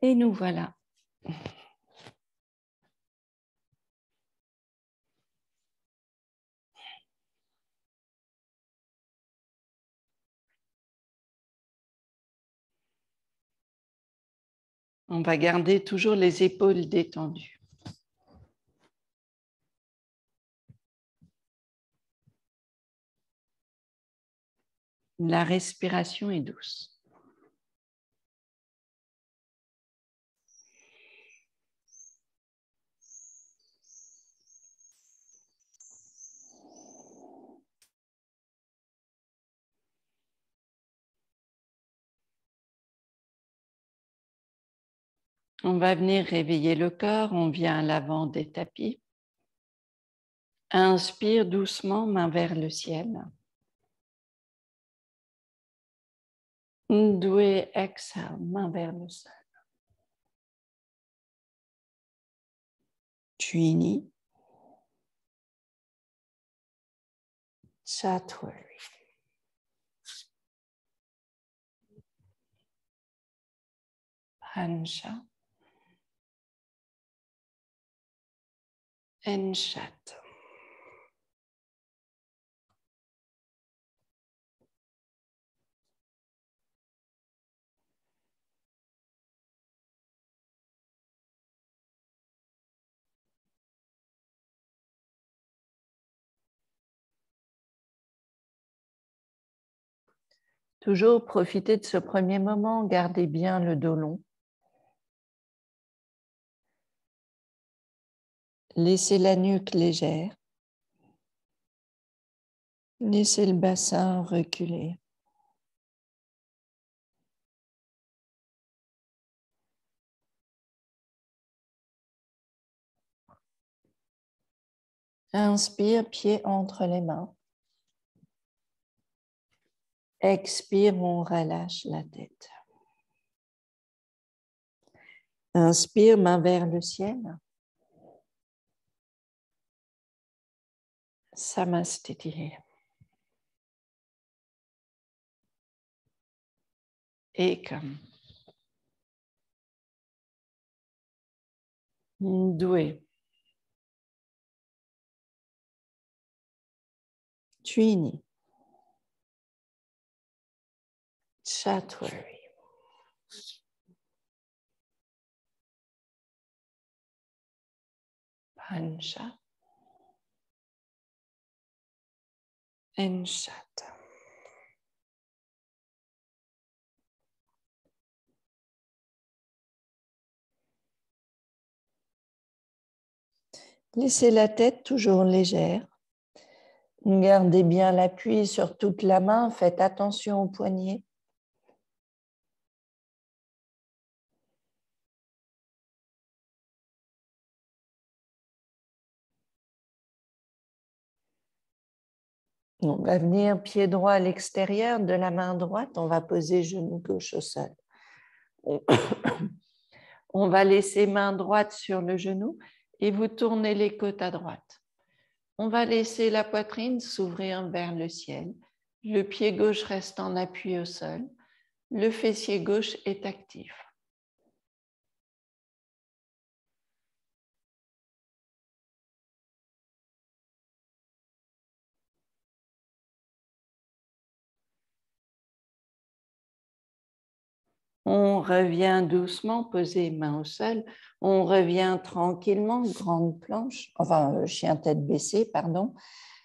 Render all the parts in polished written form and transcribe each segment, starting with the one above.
Et nous voilà. On va garder toujours les épaules détendues. La respiration est douce. On va venir réveiller le corps, on vient à l'avant des tapis. Inspire doucement, main vers le ciel. Ndoué, exhale, main vers le sol. Tuini. Chatwari. Pancha. Enchat. Toujours profitez de ce premier moment, gardez bien le dos long. Laissez la nuque légère. Laissez le bassin reculer. Inspire, pied entre les mains. Expire, on relâche la tête. Inspire, main vers le ciel. Samastiti. Ekam. Ndoué. Tuini. Chatwari. Pancha. Enchat. Laissez la tête toujours légère. Gardez bien l'appui sur toute la main. Faites attention aux poignets. On va venir pied droit à l'extérieur de la main droite. On va poser genou gauche au sol. On va laisser main droite sur le genou et vous tournez les côtes à droite. On va laisser la poitrine s'ouvrir vers le ciel. Le pied gauche reste en appui au sol. Le fessier gauche est actif. On revient doucement, poser main au sol. On revient tranquillement, grande planche, enfin chien tête baissée, pardon.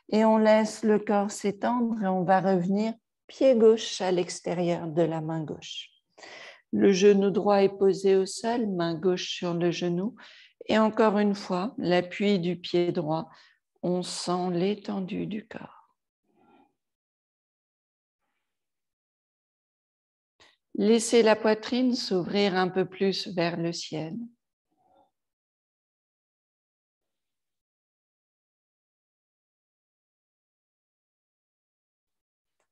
Et on laisse le corps s'étendre et on va revenir pied gauche à l'extérieur de la main gauche. Le genou droit est posé au sol, main gauche sur le genou. Et encore une fois, l'appui du pied droit, on sent l'étendue du corps. Laissez la poitrine s'ouvrir un peu plus vers le ciel.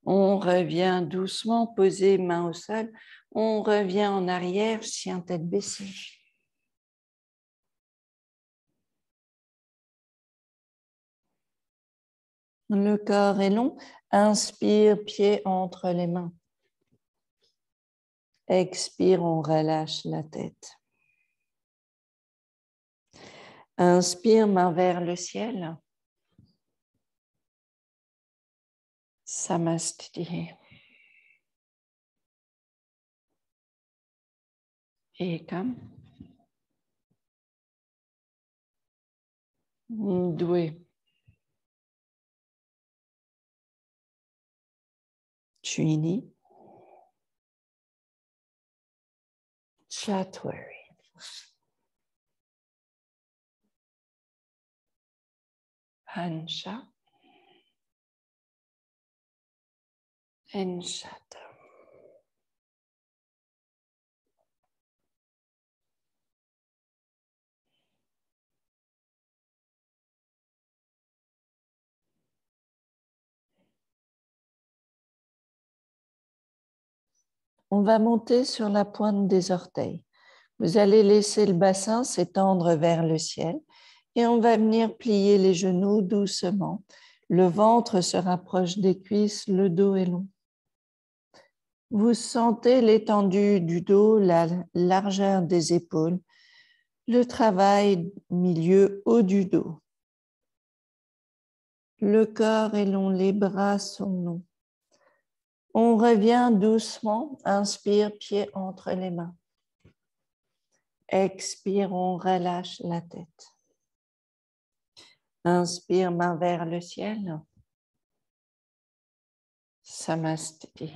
On revient doucement, poser main au sol. On revient en arrière, chien tête baissée. Le corps est long. Inspire, pied entre les mains. Expire, on relâche la tête. Inspire, main vers le ciel. Samastiti. Ekam. Dwe. Trini. Chatwari. Hansha. Enshata. On va monter sur la pointe des orteils. Vous allez laisser le bassin s'étendre vers le ciel et on va venir plier les genoux doucement. Le ventre se rapproche des cuisses, le dos est long. Vous sentez l'étendue du dos, la largeur des épaules, le travail milieu haut du dos. Le corps est long, les bras sont longs. On revient doucement, inspire, pied entre les mains. Expire, on relâche la tête. Inspire, main vers le ciel. Samastiti.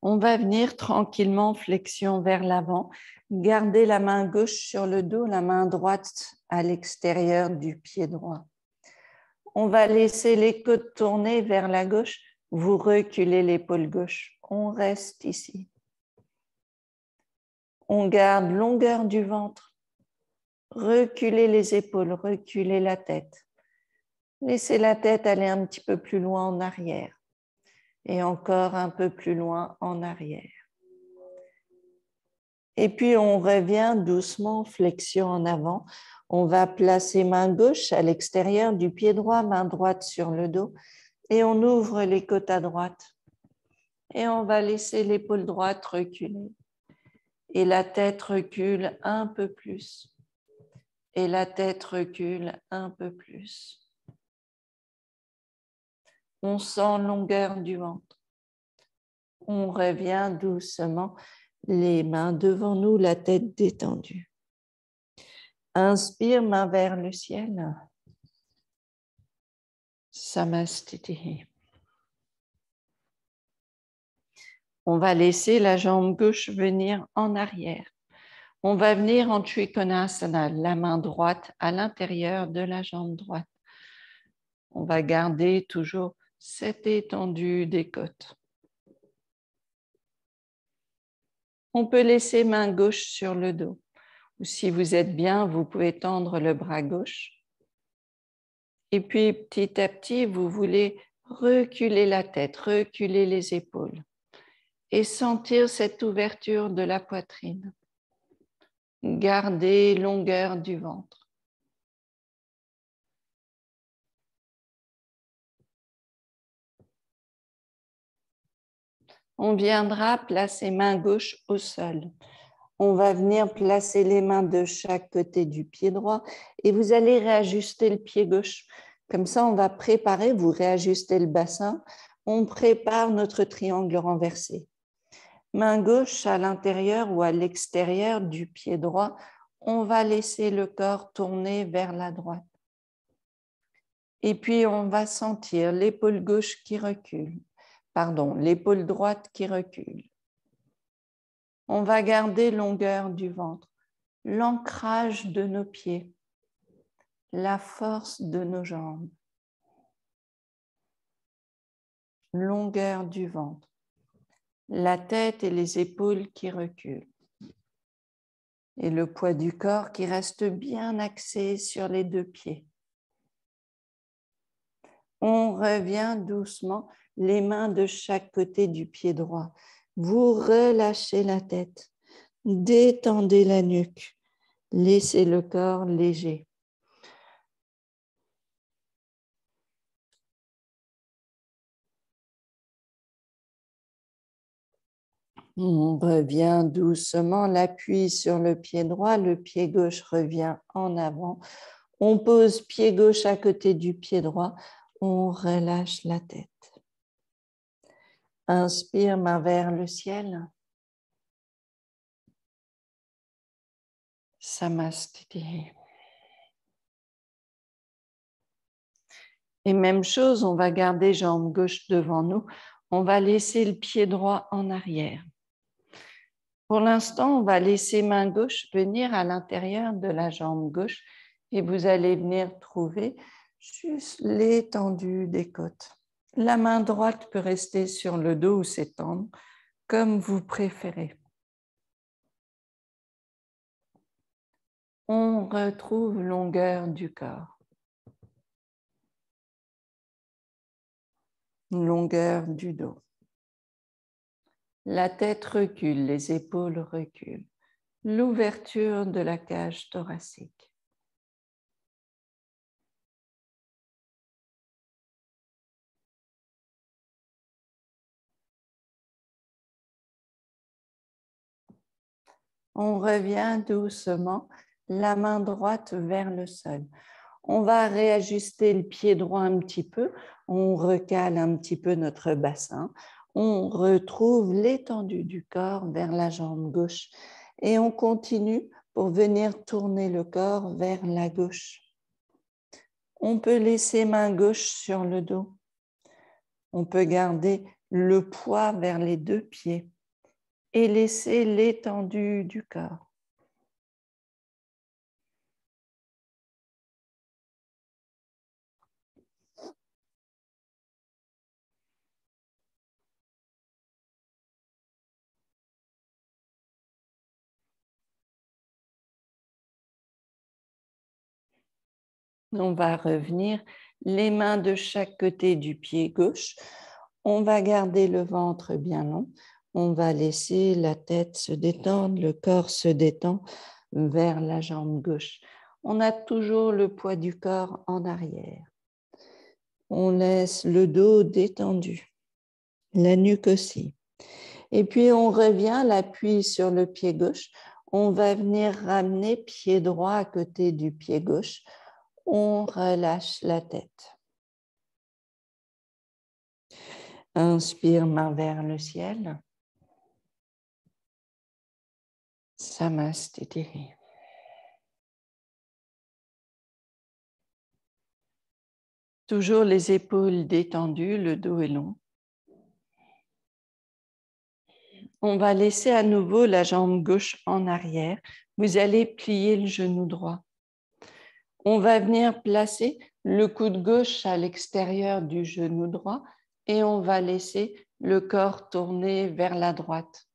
On va venir tranquillement, flexion vers l'avant. Gardez la main gauche sur le dos, la main droite à l'extérieur du pied droit. On va laisser les côtes tourner vers la gauche. Vous reculez l'épaule gauche. On reste ici. On garde longueur du ventre. Reculez les épaules, reculez la tête. Laissez la tête aller un petit peu plus loin en arrière. Et encore un peu plus loin en arrière. Et puis on revient doucement, flexion en avant. On va placer main gauche à l'extérieur du pied droit, main droite sur le dos. Et on ouvre les côtes à droite. Et on va laisser l'épaule droite reculer. Et la tête recule un peu plus. Et la tête recule un peu plus. On sent longueur du ventre. On revient doucement, les mains devant nous, la tête détendue. Inspire, main vers le ciel. Samastiti. On va laisser la jambe gauche venir en arrière. On va venir en Trikonasana, la main droite à l'intérieur de la jambe droite. On va garder toujours cette étendue des côtes. On peut laisser main gauche sur le dos. Ou si vous êtes bien, vous pouvez tendre le bras gauche. Et puis, petit à petit, vous voulez reculer la tête, reculer les épaules et sentir cette ouverture de la poitrine. Gardez longueur du ventre. On viendra placer main gauche au sol. On va venir placer les mains de chaque côté du pied droit et vous allez réajuster le pied gauche. Comme ça, on va préparer, vous réajustez le bassin, on prépare notre triangle renversé. Main gauche à l'intérieur ou à l'extérieur du pied droit, on va laisser le corps tourner vers la droite. Et puis, on va sentir l'épaule gauche qui recule, l'épaule droite qui recule. On va garder longueur du ventre, l'ancrage de nos pieds, la force de nos jambes, longueur du ventre, la tête et les épaules qui reculent et le poids du corps qui reste bien axé sur les deux pieds. On revient doucement, les mains de chaque côté du pied droit. Vous relâchez la tête, détendez la nuque, laissez le corps léger. On revient doucement, l'appui sur le pied droit, le pied gauche revient en avant. On pose pied gauche à côté du pied droit, on relâche la tête. Inspire, main vers le ciel. Samastiti. Et même chose, on va garder jambe gauche devant nous. On va laisser le pied droit en arrière. Pour l'instant, on va laisser main gauche venir à l'intérieur de la jambe gauche et vous allez venir trouver juste l'étendue des côtes. La main droite peut rester sur le dos ou s'étendre comme vous préférez. On retrouve longueur du corps. Longueur du dos. La tête recule, les épaules reculent. L'ouverture de la cage thoracique. On revient doucement, la main droite vers le sol. On va réajuster le pied droit un petit peu, on recale un petit peu notre bassin, on retrouve l'étendue du corps vers la jambe gauche et on continue pour venir tourner le corps vers la gauche. On peut laisser main gauche sur le dos. On peut garder le poids vers les deux pieds et laisser l'étendue du corps. On va revenir les mains de chaque côté du pied gauche. On va garder le ventre bien long. On va laisser la tête se détendre, le corps se détend vers la jambe gauche. On a toujours le poids du corps en arrière. On laisse le dos détendu, la nuque aussi. Et puis on revient, l'appui sur le pied gauche. On va venir ramener pied droit à côté du pied gauche. On relâche la tête. Inspire, main vers le ciel. Samastiti. Toujours les épaules détendues, le dos est long. On va laisser à nouveau la jambe gauche en arrière. Vous allez plier le genou droit. On va venir placer le coude gauche à l'extérieur du genou droit et on va laisser le corps tourner vers la droite.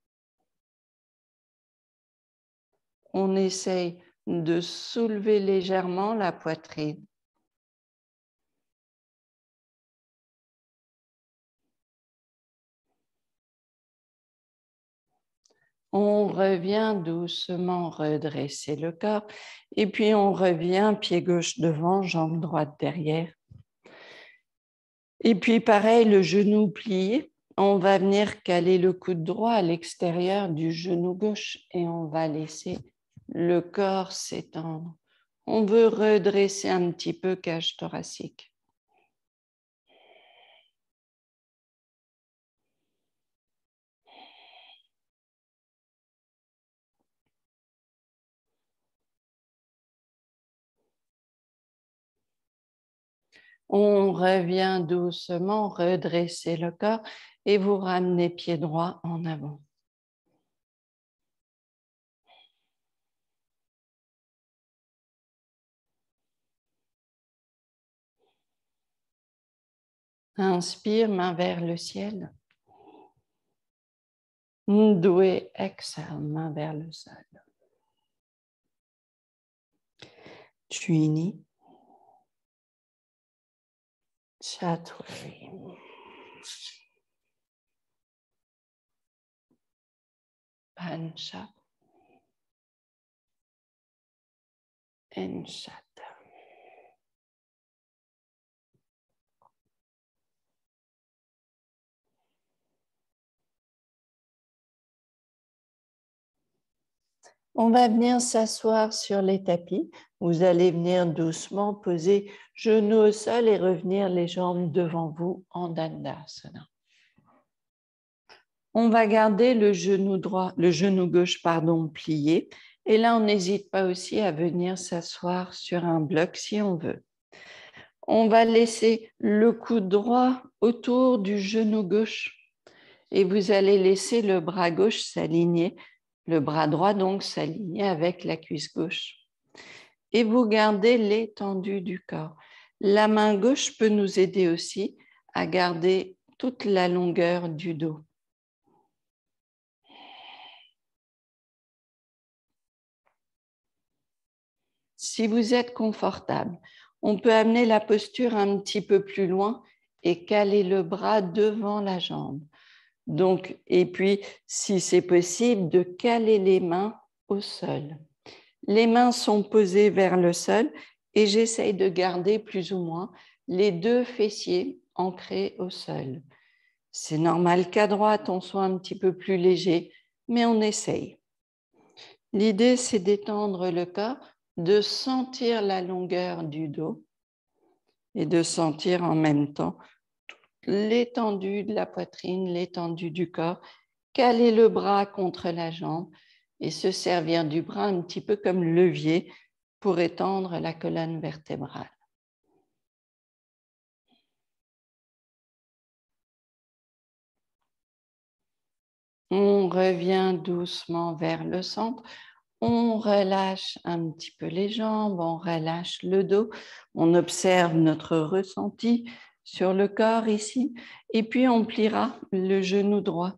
On essaye de soulever légèrement la poitrine. On revient doucement redresser le corps et puis on revient pied gauche devant, jambe droite derrière. Et puis pareil, le genou plié, on va venir caler le coude droit à l'extérieur du genou gauche et on va laisser le corps s'étendre. On veut redresser un petit peu cage thoracique. On revient doucement, redresser le corps et vous ramenez pied droit en avant. Inspire, main vers le ciel. Ndoué, exhale, main vers le sol. Trini. Chatwari. Pancha. Enshata. On va venir s'asseoir sur les tapis. Vous allez venir doucement poser genoux au sol et revenir les jambes devant vous en Dandasana. On va garder le genou gauche, plié. Et là, on n'hésite pas aussi à venir s'asseoir sur un bloc si on veut. On va laisser le coude droit autour du genou gauche et vous allez laisser le bras gauche s'aligner, le bras droit donc s'aligner avec la cuisse gauche. Et vous gardez l'étendue du corps. La main gauche peut nous aider aussi à garder toute la longueur du dos. Si vous êtes confortable, on peut amener la posture un petit peu plus loin et caler le bras devant la jambe. Donc, et puis, si c'est possible, de caler les mains au sol. Les mains sont posées vers le sol et j'essaye de garder plus ou moins les deux fessiers ancrés au sol. C'est normal qu'à droite, on soit un petit peu plus léger, mais on essaye. L'idée, c'est d'étendre le corps, de sentir la longueur du dos et de sentir en même temps l'étendue de la poitrine, l'étendue du corps, caler le bras contre la jambe et se servir du bras un petit peu comme levier pour étendre la colonne vertébrale. On revient doucement vers le centre. On relâche un petit peu les jambes, on relâche le dos, on observe notre ressenti sur le corps ici, et puis on pliera le genou droit.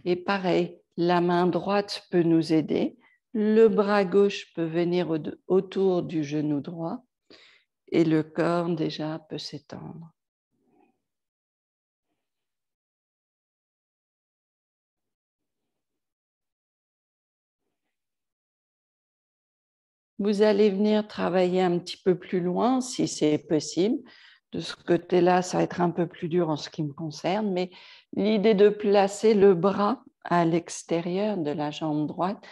Et pareil, la main droite peut nous aider, le bras gauche peut venir autour du genou droit, et le corps déjà peut s'étendre. Vous allez venir travailler un petit peu plus loin si c'est possible. De ce côté-là, ça va être un peu plus dur en ce qui me concerne, mais l'idée de placer le bras à l'extérieur de la jambe droite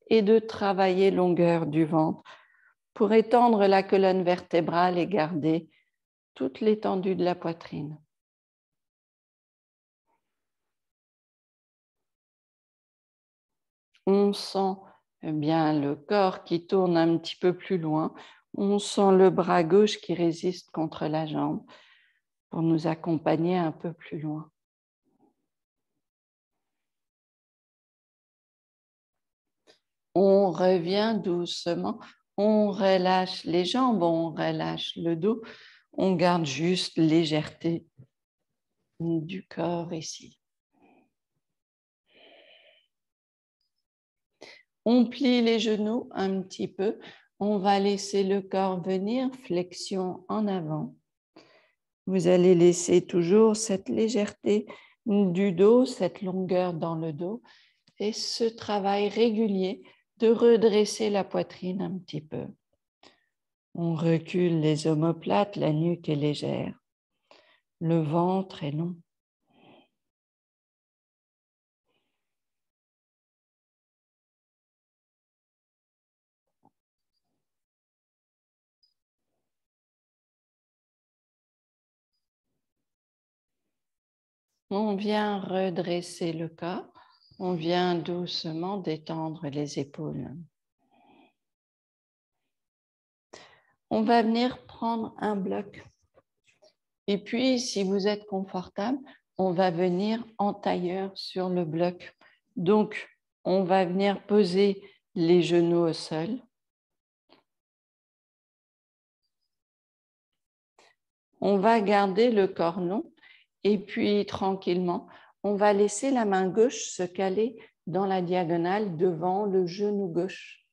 et de travailler longueur du ventre pour étendre la colonne vertébrale et garder toute l'étendue de la poitrine. On sent bien le corps qui tourne un petit peu plus loin. On sent le bras gauche qui résiste contre la jambe pour nous accompagner un peu plus loin. On revient doucement, on relâche les jambes, on relâche le dos, on garde juste légèreté du corps ici. On plie les genoux un petit peu, on va laisser le corps venir, flexion en avant. Vous allez laisser toujours cette légèreté du dos, cette longueur dans le dos et ce travail régulier de redresser la poitrine un petit peu. On recule les omoplates, la nuque est légère, le ventre est long. On vient redresser le corps, on vient doucement détendre les épaules. On va venir prendre un bloc. Et puis, si vous êtes confortable, on va venir en tailleur sur le bloc. Donc, on va venir poser les genoux au sol. On va garder le corps long et puis tranquillement, on va laisser la main gauche se caler dans la diagonale devant le genou gauche.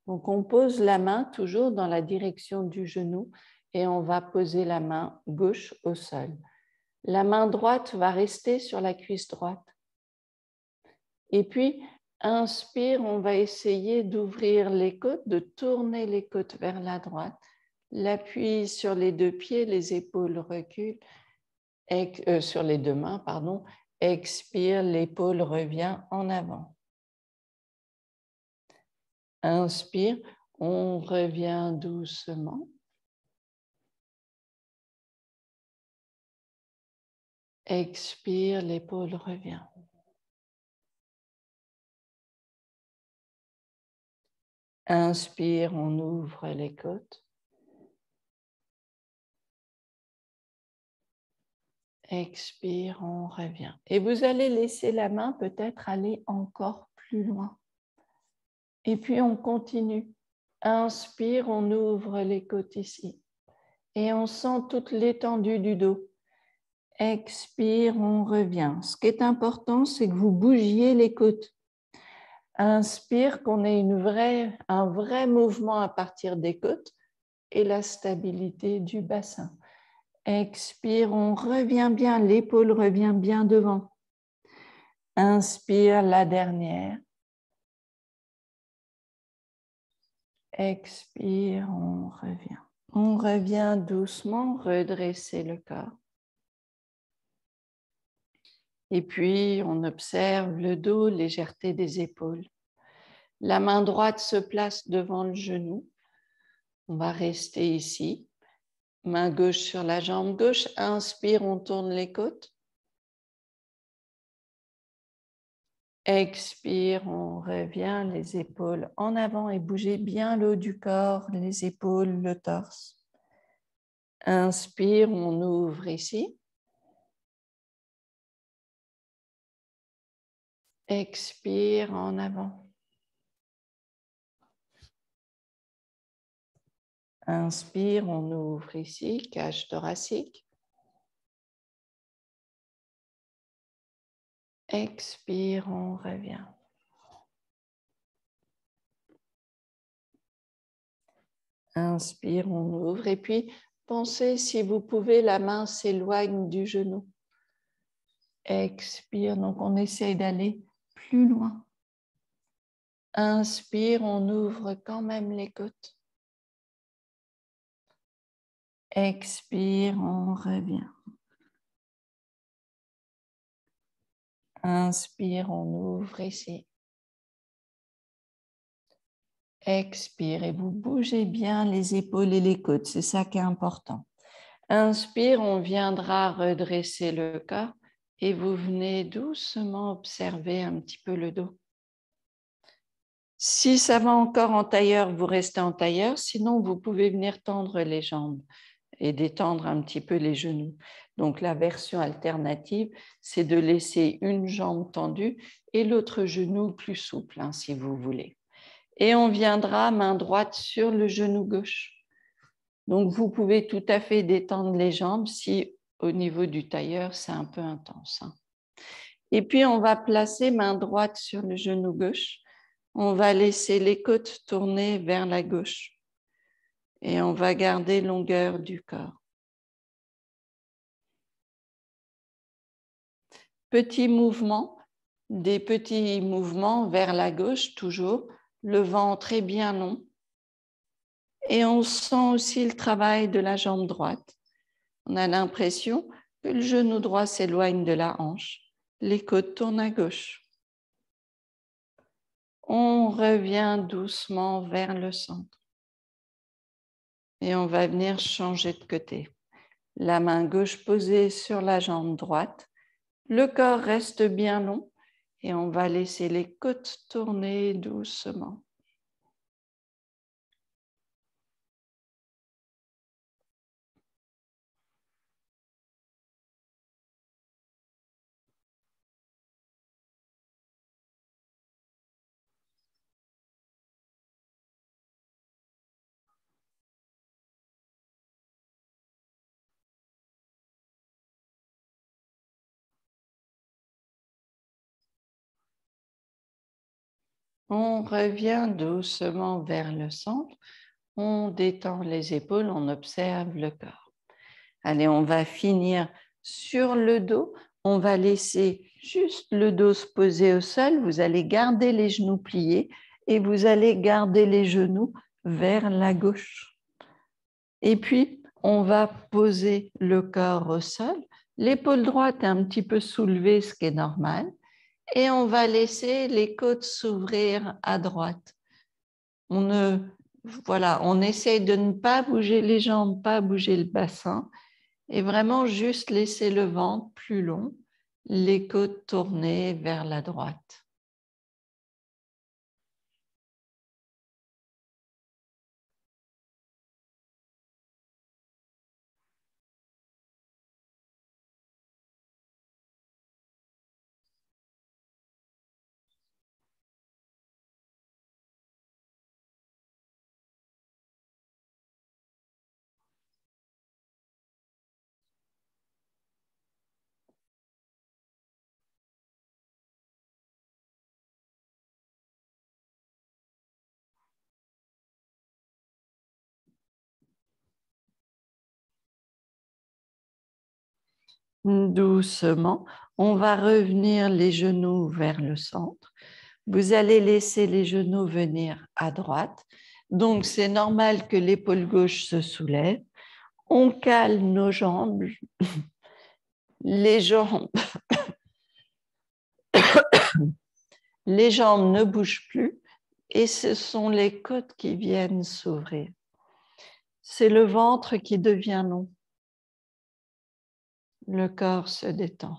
Donc, on pose la main toujours dans la direction du genou et on va poser la main gauche au sol. La main droite va rester sur la cuisse droite. Et puis, inspire, on va essayer d'ouvrir les côtes, de tourner les côtes vers la droite. L'appui sur les deux pieds, les épaules reculent. Sur les deux mains, pardon. Expire, l'épaule revient en avant. Inspire, on revient doucement. Expire, l'épaule revient. Inspire, on ouvre les côtes. Expire, on revient. Et vous allez laisser la main peut-être aller encore plus loin. Et puis on continue. Inspire, on ouvre les côtes ici. Et on sent toute l'étendue du dos. Expire, on revient. Ce qui est important, c'est que vous bougiez les côtes. Inspire, qu'on ait un vrai mouvement à partir des côtes et la stabilité du bassin. Expire, on revient bien, l'épaule revient bien devant. Inspire, la dernière. Expire, on revient. On revient doucement, redresser le corps. Et puis, on observe le dos, légèreté des épaules. La main droite se place devant le genou. On va rester ici. Main gauche sur la jambe gauche. Inspire, on tourne les côtes. Expire, on revient, les épaules en avant et bougez bien le haut du corps, les épaules, le torse. Inspire, on ouvre ici. Expire, en avant. Inspire, on ouvre ici, cage thoracique. Expire, on revient. Inspire, on ouvre. Et puis, pensez, si vous pouvez, la main s'éloigne du genou. Expire, donc on essaye d'aller plus loin. Inspire, on ouvre quand même les côtes. Expire, on revient. Inspire, on ouvre ici. Expire et vous bougez bien les épaules et les côtes, c'est ça qui est important. Inspire, on viendra redresser le corps et vous venez doucement observer un petit peu le dos. Si ça va encore en tailleur, vous restez en tailleur, sinon vous pouvez venir tendre les jambes et détendre un petit peu les genoux. Donc la version alternative, c'est de laisser une jambe tendue et l'autre genou plus souple, hein, si vous voulez. Et on viendra main droite sur le genou gauche. Donc vous pouvez tout à fait détendre les jambes si au niveau du tailleur, c'est un peu intense, hein. Et puis on va placer main droite sur le genou gauche. On va laisser les côtes tourner vers la gauche. Et on va garder longueur du corps. Petits mouvements, des petits mouvements vers la gauche toujours. Le ventre est bien long. Et on sent aussi le travail de la jambe droite. On a l'impression que le genou droit s'éloigne de la hanche. Les côtes tournent à gauche. On revient doucement vers le centre. Et on va venir changer de côté. La main gauche posée sur la jambe droite. Le corps reste bien long et on va laisser les côtes tourner doucement. On revient doucement vers le centre. On détend les épaules, on observe le corps. Allez, on va finir sur le dos. On va laisser juste le dos se poser au sol. Vous allez garder les genoux pliés et vous allez garder les genoux vers la gauche. Et puis, on va poser le corps au sol. L'épaule droite est un petit peu soulevée, ce qui est normal. Et on va laisser les côtes s'ouvrir à droite. Voilà, on essaye de ne pas bouger les jambes, pas bouger le bassin et vraiment juste laisser le ventre plus long, les côtes tournées vers la droite. Doucement, on va revenir les genoux vers le centre. Vous allez laisser les genoux venir à droite. Donc, c'est normal que l'épaule gauche se soulève. On cale nos jambes. Les jambes, les jambes ne bougent plus et ce sont les côtes qui viennent s'ouvrir. C'est le ventre qui devient long. Le corps se détend.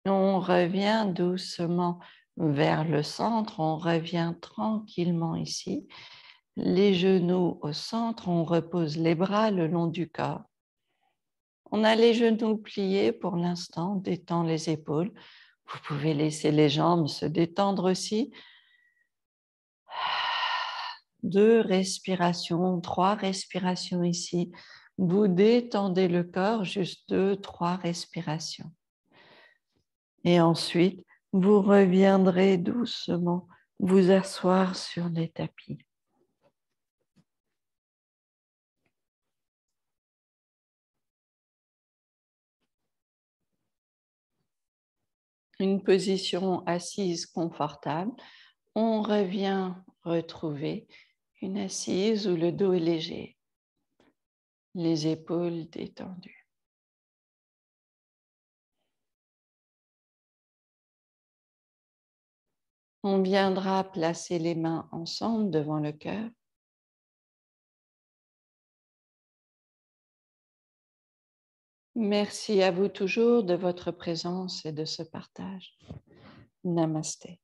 On revient doucement vers le centre, on revient tranquillement ici. Les genoux au centre, on repose les bras le long du corps. On a les genoux pliés pour l'instant, on détend les épaules. Vous pouvez laisser les jambes se détendre aussi. 2 respirations, 3 respirations ici. Vous détendez le corps, juste 2, 3 respirations. Et ensuite, vous reviendrez doucement vous asseoir sur les tapis. Une position assise confortable. On revient retrouver une assise où le dos est léger, les épaules détendues. On viendra placer les mains ensemble devant le cœur. Merci à vous toujours de votre présence et de ce partage. Namasté.